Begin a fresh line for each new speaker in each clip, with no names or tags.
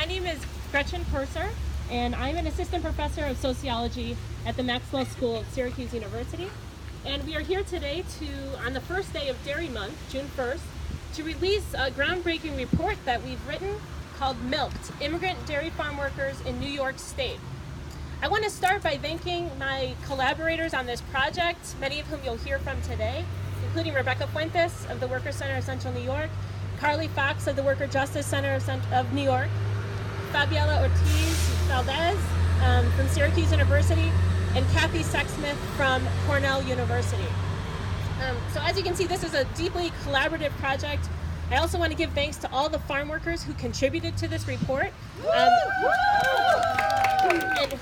My name is Gretchen Purser, and I'm an assistant professor of sociology at the Maxwell School at Syracuse University. And we are here today on the first day of Dairy Month, June 1st, to release a groundbreaking report that we've written called Milked, Immigrant Dairy Farm Workers in New York State. I want to start by thanking my collaborators on this project, many of whom you'll hear from today, including Rebecca Fuentes of the Workers Center of Central New York, Carly Fox of the Worker Justice Center of New York, Fabiola Ortiz Valdez from Syracuse University, and Kathy Sexsmith from Cornell University. So as you can see, this is a deeply collaborative project. I also want to give thanks to all the farm workers who contributed to this report and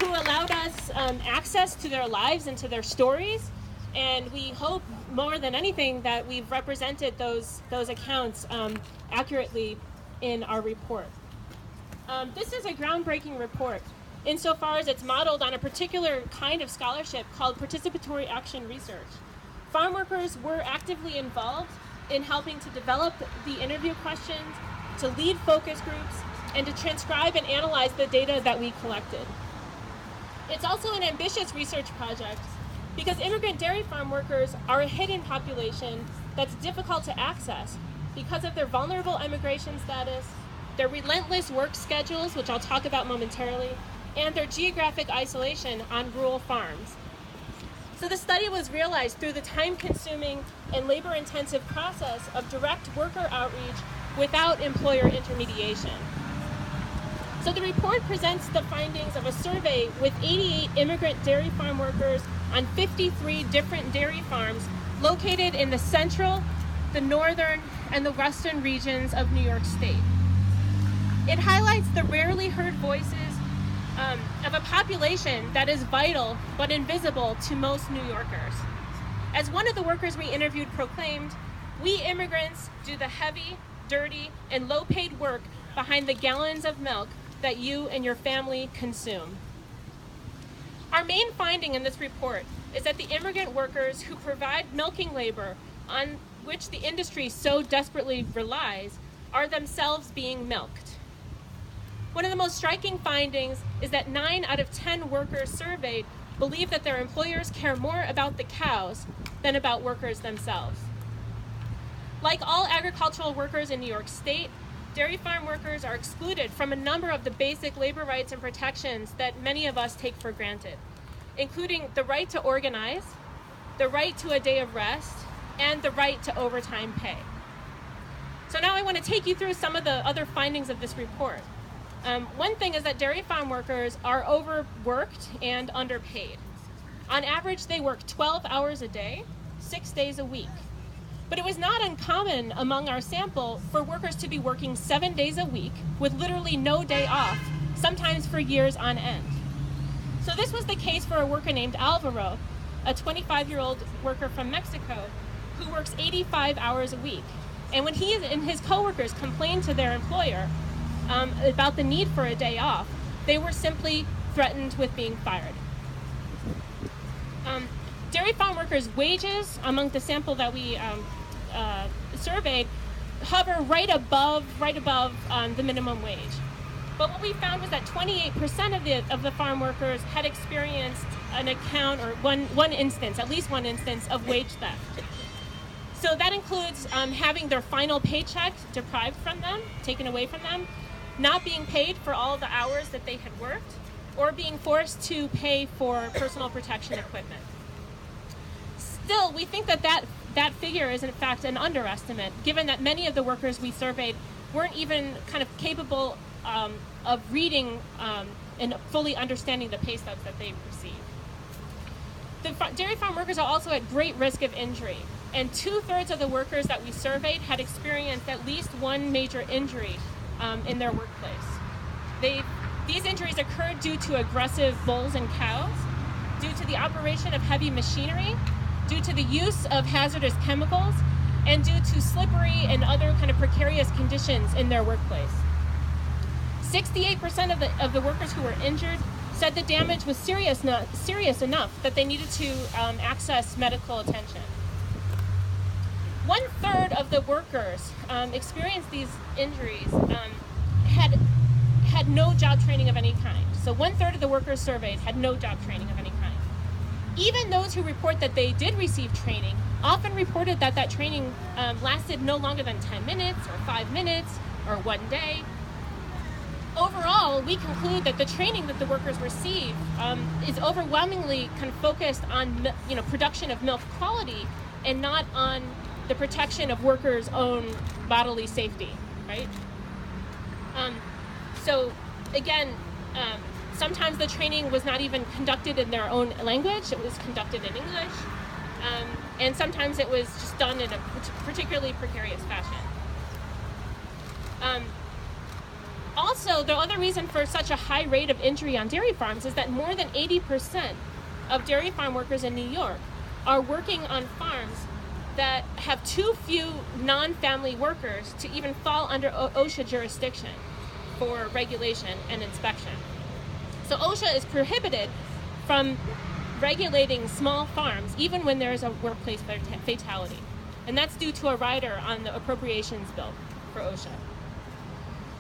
who allowed us access to their lives and to their stories. And we hope more than anything that we've represented those accounts accurately in our report. This is a groundbreaking report insofar as it's modeled on a particular kind of scholarship called participatory action research. Farm workers were actively involved in helping to develop the interview questions, to lead focus groups, and to transcribe and analyze the data that we collected. It's also an ambitious research project because immigrant dairy farm workers are a hidden population that's difficult to access because of their vulnerable immigration status, their relentless work schedules, which I'll talk about momentarily, and their geographic isolation on rural farms. So the study was realized through the time-consuming and labor-intensive process of direct worker outreach without employer intermediation. So the report presents the findings of a survey with 88 immigrant dairy farm workers on 53 different dairy farms located in the central, the northern, and the western regions of New York State. It highlights the rarely heard voices of a population that is vital but invisible to most New Yorkers. As one of the workers we interviewed proclaimed, "We immigrants do the heavy, dirty, and low-paid work behind the gallons of milk that you and your family consume." Our main finding in this report is that the immigrant workers who provide milking labor on which the industry so desperately relies are themselves being milked. One of the most striking findings is that 9 out of 10 workers surveyed believe that their employers care more about the cows than about workers themselves. Like all agricultural workers in New York State, dairy farm workers are excluded from a number of the basic labor rights and protections that many of us take for granted, including the right to organize, the right to a day of rest, and the right to overtime pay. So now I want to take you through some of the other findings of this report. One thing is that dairy farm workers are overworked and underpaid. On average, they work 12 hours a day, 6 days a week. But it was not uncommon among our sample for workers to be working 7 days a week with literally no day off, sometimes for years on end. So this was the case for a worker named Alvaro, a 25-year-old worker from Mexico who works 85 hours a week. And when he and his coworkers complained to their employer about the need for a day off, they were simply threatened with being fired. Dairy farm workers' wages among the sample that we surveyed hover right above the minimum wage. But what we found was that 28% of the farm workers had experienced an account or at least one instance of wage theft. So that includes having their final paycheck deprived from them, taken away from them, not being paid for all the hours that they had worked, or being forced to pay for personal protection equipment. Still, we think that figure is in fact an underestimate, given that many of the workers we surveyed weren't even kind of capable of reading and fully understanding the pay stubs that they received. The dairy farm workers are also at great risk of injury, and 2/3 of the workers that we surveyed had experienced at least one major injury in their workplace. These injuries occurred due to aggressive bulls and cows, due to the operation of heavy machinery, due to the use of hazardous chemicals, and due to slippery and other kind of precarious conditions in their workplace. 68% of the workers who were injured said the damage was serious enough that they needed to access medical attention. 1/3 of the workers experienced these injuries had no job training of any kind. So 1/3 of the workers surveyed had no job training of any kind. Even those who report that they did receive training often reported that that training lasted no longer than 10 minutes or 5 minutes or 1 day. Overall, we conclude that the training that the workers receive is overwhelmingly kind of focused on production of milk quality and not on the protection of workers' own bodily safety, right? So again, sometimes the training was not even conducted in their own language, it was conducted in English, and sometimes it was just done in a particularly precarious fashion. Also, the other reason for such a high rate of injury on dairy farms is that more than 80% of dairy farm workers in New York are working on farms that have too few non-family workers to even fall under OSHA jurisdiction for regulation and inspection. So OSHA is prohibited from regulating small farms even when there is a workplace fatality. And that's due to a rider on the appropriations bill for OSHA.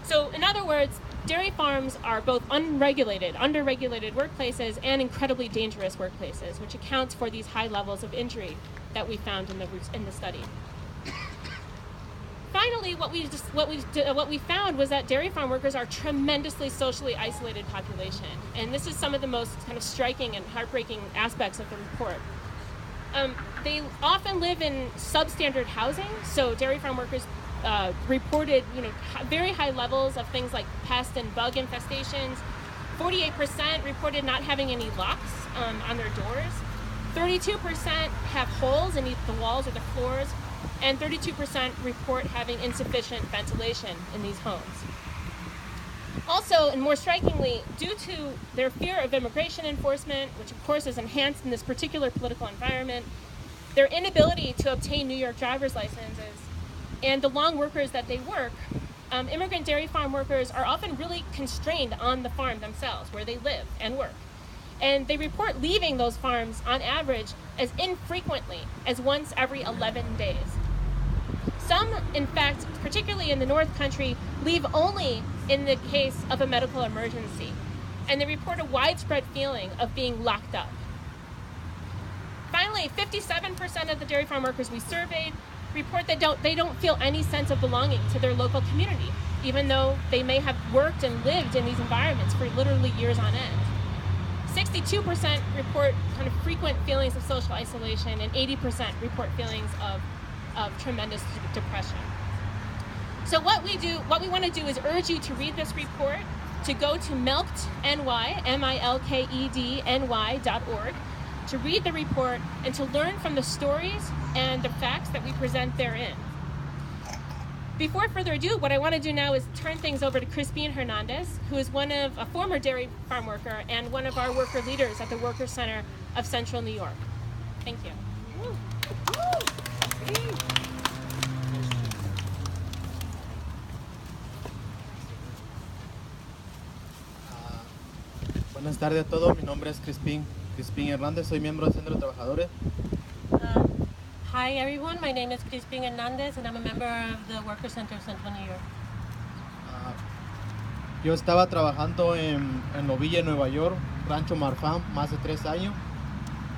So in other words, dairy farms are both unregulated, underregulated workplaces and incredibly dangerous workplaces, which accounts for these high levels of injury that we found in the study. Finally, what we found was that dairy farm workers are a tremendously socially isolated population, and this is some of the most kind of striking and heartbreaking aspects of the report. They often live in substandard housing, so dairy farm workers reported, very high levels of things like pest and bug infestations. 48% reported not having any locks on their doors. 32% have holes in either the walls or the floors, and 32% report having insufficient ventilation in these homes. Also, and more strikingly, due to their fear of immigration enforcement, which of course is enhanced in this particular political environment, their inability to obtain New York driver's licenses, and the long workers that they work, immigrant dairy farm workers are often really constrained on the farm themselves, where they live and work. And they report leaving those farms on average as infrequently as once every 11 days. Some, in fact, particularly in the North Country, leave only in the case of a medical emergency. And they report a widespread feeling of being locked up. Finally, 57% of the dairy farm workers we surveyed report that they don't feel any sense of belonging to their local community, even though they may have worked and lived in these environments for literally years on end. 62% report kind of frequent feelings of social isolation, and 80% report feelings of tremendous depression. So what we want to do is urge you to read this report, to go to milkedny, milkedny.org, to read the report and to learn from the stories and the facts that we present therein. Before further ado, what I want to do now is turn things over to Crispin Hernandez, who is a former dairy farm worker and one of our worker leaders at the Worker Center of Central New York. Thank you.
Buenas tardes a todos, mi nombre es Crispin Hernández, soy miembro del Centro de Trabajadores.
Hi everyone, my name is Crispin Hernandez and I'm a member of the Worker Center of Central New York.
Yo estaba trabajando en Novilla, Nueva York, Rancho Marfan, más de 3 años.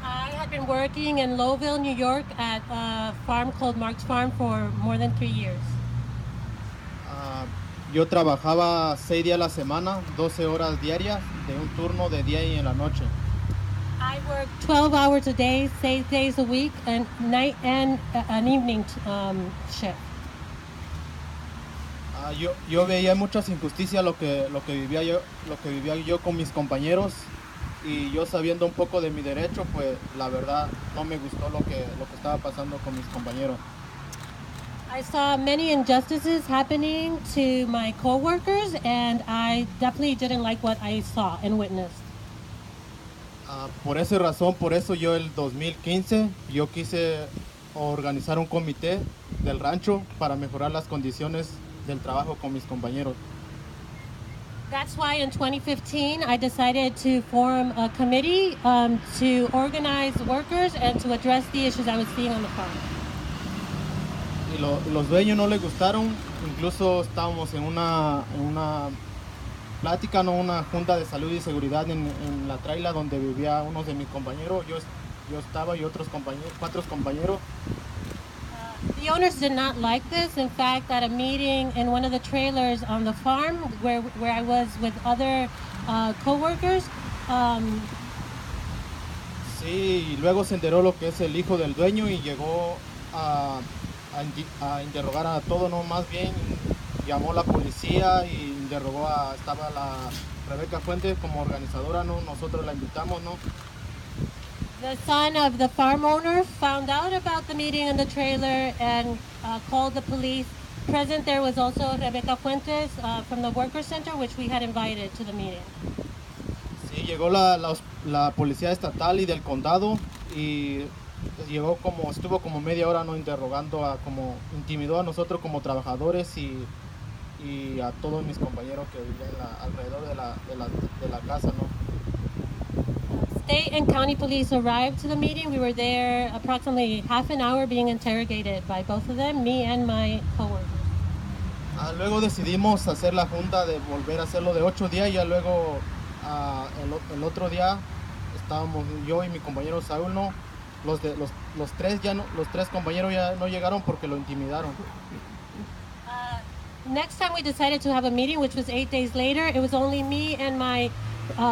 I had been working in Lowville, New York at a farm called Mark's Farm for more than 3 years.
Yo trabajaba 6 días a la semana, 12 horas diarias, de un turno de día y en la noche.
I worked 12 hours a day, 6 days a week, and night and an evening shift.
Yo veía muchas injusticias lo que vivía yo con mis compañeros, y yo sabiendo un poco de mi derecho, pues la verdad no me gustó lo que estaba pasando con mis compañeros.
I saw many injustices happening to my co-workers, and I definitely didn't like what I saw and witnessed.
Por esa razón, por eso yo el 2015, yo quise organizar un comité del rancho para mejorar las condiciones del trabajo con mis compañeros.
That's why in 2015 I decided to form a committee to organize workers and to address the issues I was seeing on the farm.
Y los dueños no les gustaron, incluso estábamos en plática, ¿no? Una junta de salud y seguridad en la traila donde vivía uno de mis compañeros. Yo estaba y otros compañeros, 4 compañeros.
The owners did not like this. In fact, at a meeting in one of the trailers on the farm where I was with other co-workers,
Sí, y luego se enteró lo que es el hijo del dueño y llegó a interrogar a todo, ¿no? Más bien llamó a la policía y interrogó estaba la Rebeca Fuentes como organizadora, ¿no? Nosotros la invitamos, ¿no?
the son of the farm owner found out about the meeting in the trailer and called the police. Present there was also Rebecca Fuentes from the Workers Center, which we had invited to the meeting.
Sí, llegó la policía estatal y del condado y estuvo como media hora, ¿no? Interrogando como intimidó a nosotros como trabajadores y a todos mis compañeros que vivían alrededor de la casa, ¿no?
State and county police arrived to the meeting. We were there approximately half an hour being interrogated by both of them, me and my coworkers.
Luego decidimos hacer la junta de volver a hacerlo de 8 días y ya luego el otro día estábamos yo y mi compañero Saúl, ¿no? Los tres compañeros ya no llegaron porque lo intimidaron.
Next time we decided to have a meeting, which was 8 days later, it was only me and my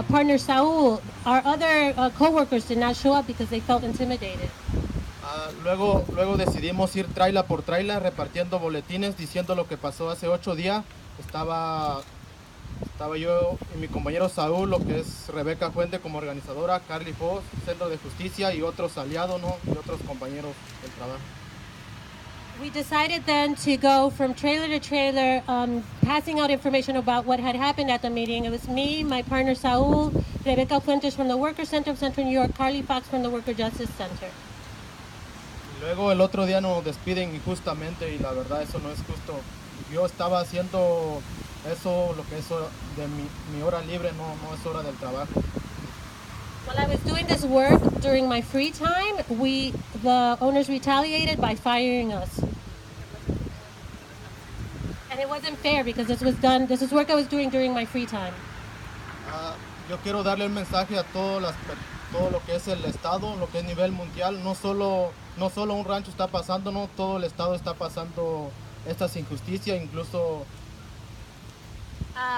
partner Saul. Our other co-workers did not show up because they felt intimidated.
Luego decidimos ir traila por traila repartiendo boletines diciendo lo que pasó hace 8 días. Estaba yo y mi compañero Saúl, lo que es Rebeca Fuente como organizadora, Carly Foss, Centro de Justicia y otros aliados, ¿no? Y otros compañeros del trabajo.
We decided then to go from trailer to trailer, passing out information about what had happened at the meeting. It was me, my partner Saul, Rebecca Fuentes from the Worker Center of Central New York, Carly Fox from the Worker Justice Center.
Y luego el otro día nos despiden injustamente y la verdad eso no es justo. Yo estaba haciendo eso, lo que es de mi hora libre, no es hora del trabajo.
While I was doing this work during my free time, the owners retaliated by firing us. And it wasn't fair because this is work I was doing during my free time.
Yo quiero darle un mensaje a todo lo que es el estado, lo que es nivel mundial. No solo un rancho está pasando, no todo el estado está pasando estas injusticias, incluso.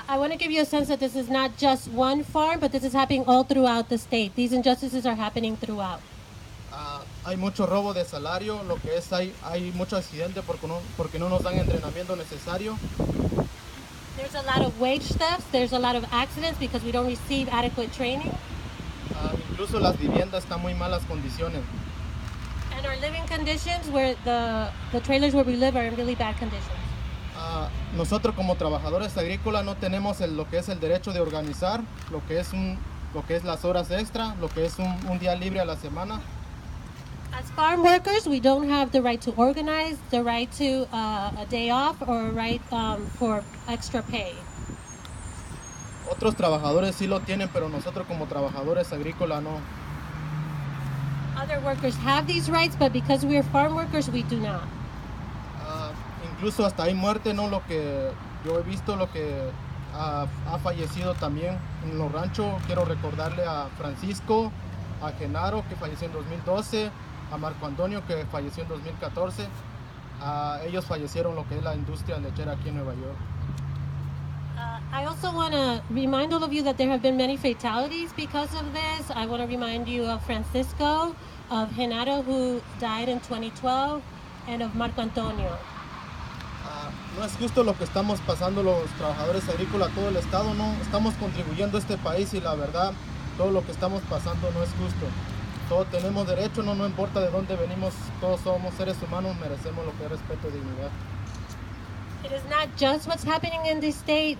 I want to give you a sense that this is not just one farm, but this is happening all throughout the state. These injustices are happening throughout.
Hay mucho robo de salario, lo que es hay mucho accidente porque no nos dan entrenamiento necesario.
There's a lot of wage thefts. There's a lot of accidents because we don't receive adequate training.
Incluso las viviendas están muy malas condiciones.
And our living conditions, where the trailers where we live are in really bad conditions.
Nosotros como trabajadores agrícolas no tenemos lo que es el derecho de organizar, lo que es las horas extra, lo que es un día libre a la semana.
As farm workers, we don't have the right to organize, the right to a day off, or a right for extra pay.
Otros trabajadores sí lo tienen, pero nosotros como trabajadores agrícolas no.
Other workers have these rights, but because we are farm workers, we do not.
Incluso hasta hay muerte, ¿no? Lo que yo he visto, lo que ha fallecido también en los ranchos. Quiero recordarle a Francisco, a Genaro, que falleció en 2012, a Marco Antonio, que falleció en 2014. Ellos fallecieron lo que es la industria lechera aquí en Nueva York.
I also want to remind all of you that there have been many fatalities because of this. I want to remind you of Francisco, of Genaro, who died in 2012, and of Marco Antonio.
No es justo lo que estamos pasando los trabajadores agrícolas, todo el estado, no estamos contribuyendo a este país y la verdad, todo lo que estamos pasando no es justo. Todos tenemos derecho, no importa de dónde venimos, todos somos seres humanos, merecemos lo que es respeto y dignidad.
It is not just what's happening in this state,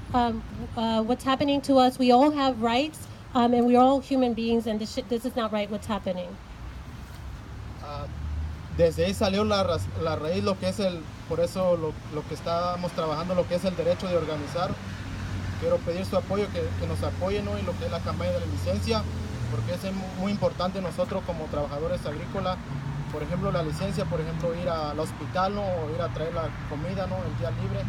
what's happening to us. We all have rights, and we're all human beings, and this is not right what's happening.
Desde ahí salió la raíz, lo que es por eso lo que estamos trabajando, lo que es el derecho de organizar. Quiero pedir su apoyo, que nos apoyen, ¿no? Y lo que es la campaña de la licencia, porque es muy importante nosotros como trabajadores agrícolas. Por ejemplo, la licencia, por ejemplo, ir al hospital, ¿no? O ir a traer la comida, ¿no? El día libre.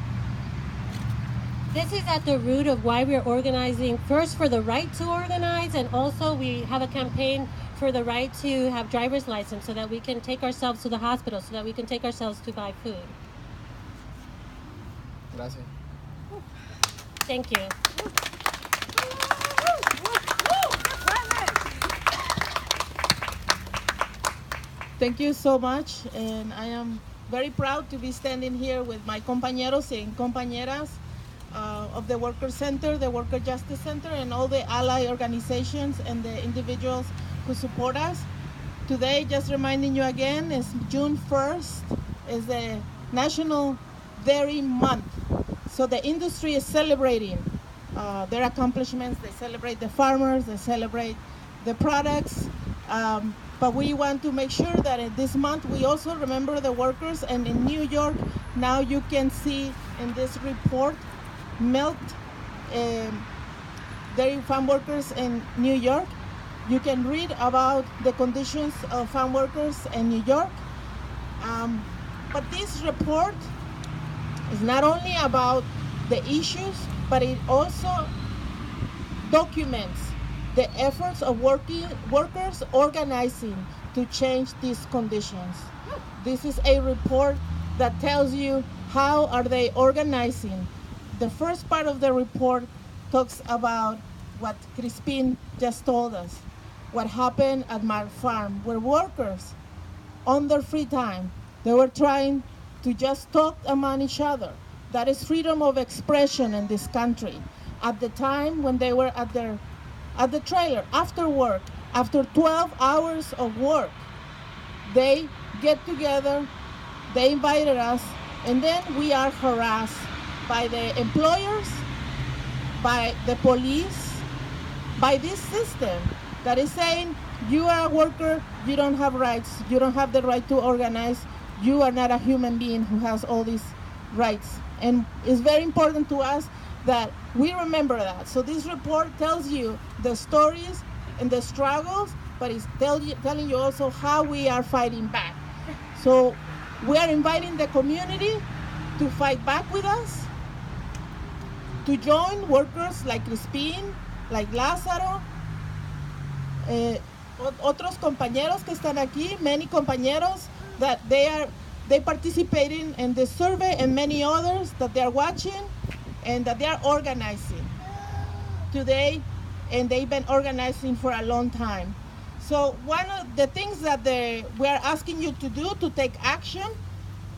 This is at the root of why we're organizing, first for the right to organize, and also we have a campaign for the right to have driver's license so that we can take ourselves to the hospital, so that we can take ourselves to buy food.
Gracias.
Thank you.
Thank you so much, and I am very proud to be standing here with my compañeros and compañeras of the Worker Center, the Worker Justice Center, and all the ally organizations and the individuals who support us. Today, just reminding you again, is June 1st, is the National Dairy Month. So the industry is celebrating their accomplishments. They celebrate the farmers, they celebrate the products, but we want to make sure that in this month we also remember the workers. And in New York, now you can see in this report, Milk Dairy Farm Workers in New York. You can read about the conditions of farm workers in New York. But this report is not only about the issues, but it also documents the efforts of workers organizing to change these conditions. This is a report that tells you how are they organizing. The first part of the report talks about what Crispin just told us, what happened at my farm, where workers, on their free time, they were trying to just talk among each other. That is freedom of expression in this country. At the time when they were at the trailer, after work, after 12 hours of work, they get together, they invited us, and then we are harassed by the employers, by the police, by this system that is saying, you are a worker, you don't have rights, you don't have the right to organize, you are not a human being who has all these rights. And it's very important to us that we remember that. So this report tells you the stories and the struggles, but it's telling you also how we are fighting back. So we are inviting the community to fight back with us, to join workers like Crispin, like Lázaro, otros compañeros que están aquí, many compañeros that they participating in this survey, and many others that they are watching and that they are organizing today, and they've been organizing for a long time. So one of the things that we are asking you to do to take action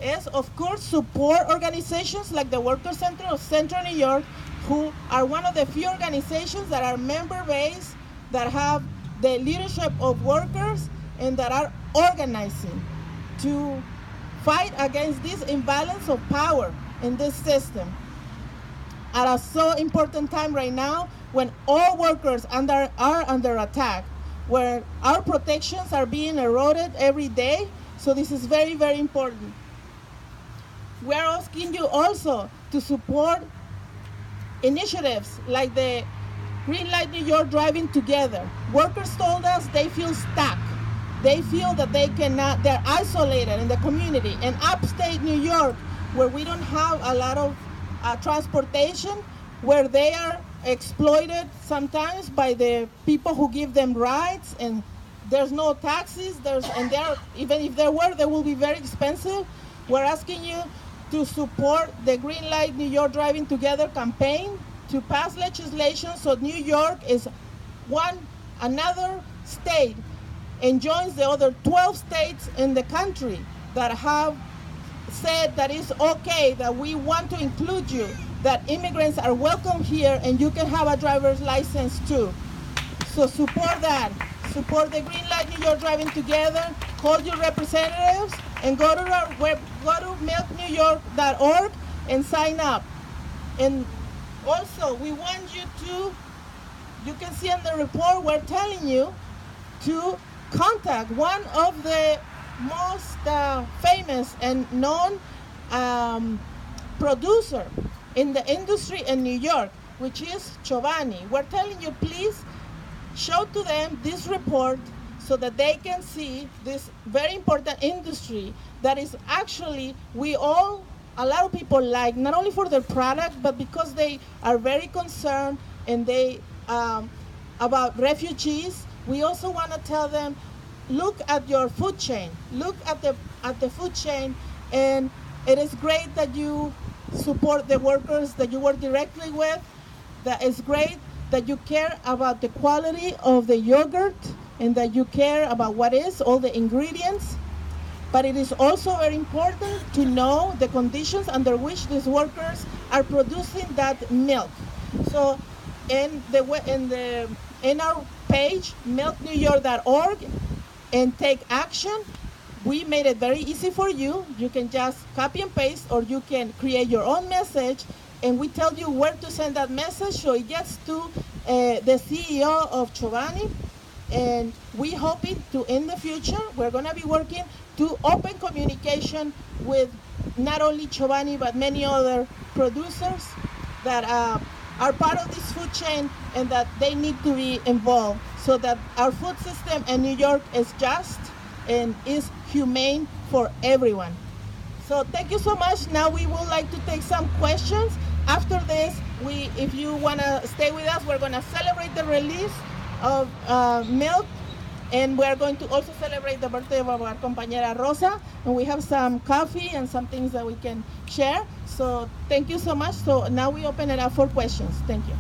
is, of course, support organizations like the Worker Center of Central New York, who are one of the few organizations that are member-based, that have the leadership of workers, and that are organizing to fight against this imbalance of power in this system. At a so important time right now, when all workers are under attack, where our protections are being eroded every day, so this is very, very important. We are asking you also to support initiatives like the Green Light New York Driving Together. Workers told us they feel stuck. They feel that they're isolated in the community. In upstate New York, where we don't have a lot of transportation, where they are exploited sometimes by the people who give them rides, and there's no taxis, even if there were, they will be very expensive. We're asking you to support the Green Light New York Driving Together campaign to pass legislation so New York is another state and joins the other 12 states in the country that have said that it's okay, that we want to include you, that immigrants are welcome here and you can have a driver's license too. So support that. Support the Green Light New York Driving Together. Call your representatives and go to our web, go to milknewyork.org and sign up. And also, we want you can see in the report, we're telling you to contact one of the most famous and known producer in the industry in New York, which is Chobani. We're telling you, please show to them this report so that they can see this very important industry that is actually, we all a lot of people like, not only for their product, but because they are very concerned and they about refugees. We also want to tell them, look at your food chain. Look at the food chain, and it is great that you support the workers that you work directly with. That is great that you care about the quality of the yogurt and that you care about what is all the ingredients. But it is also very important to know the conditions under which these workers are producing that milk. So in our page, milknewyork.org, and take action, we made it very easy for you. You can just copy and paste, or you can create your own message, and we tell you where to send that message so it gets to the CEO of Chobani. And we hoping to, in the future, we're going to be working to open communication with not only Chobani but many other producers that are part of this food chain, and that they need to be involved so that our food system in New York is just and is humane for everyone. So thank you so much. Now we would like to take some questions. After this, if you want to stay with us, we're going to celebrate the release of milk, and we're going to also celebrate the birthday of our compañera Rosa, and we have some coffee and some things that we can share. So thank you so much. So now we open it up for questions. Thank you.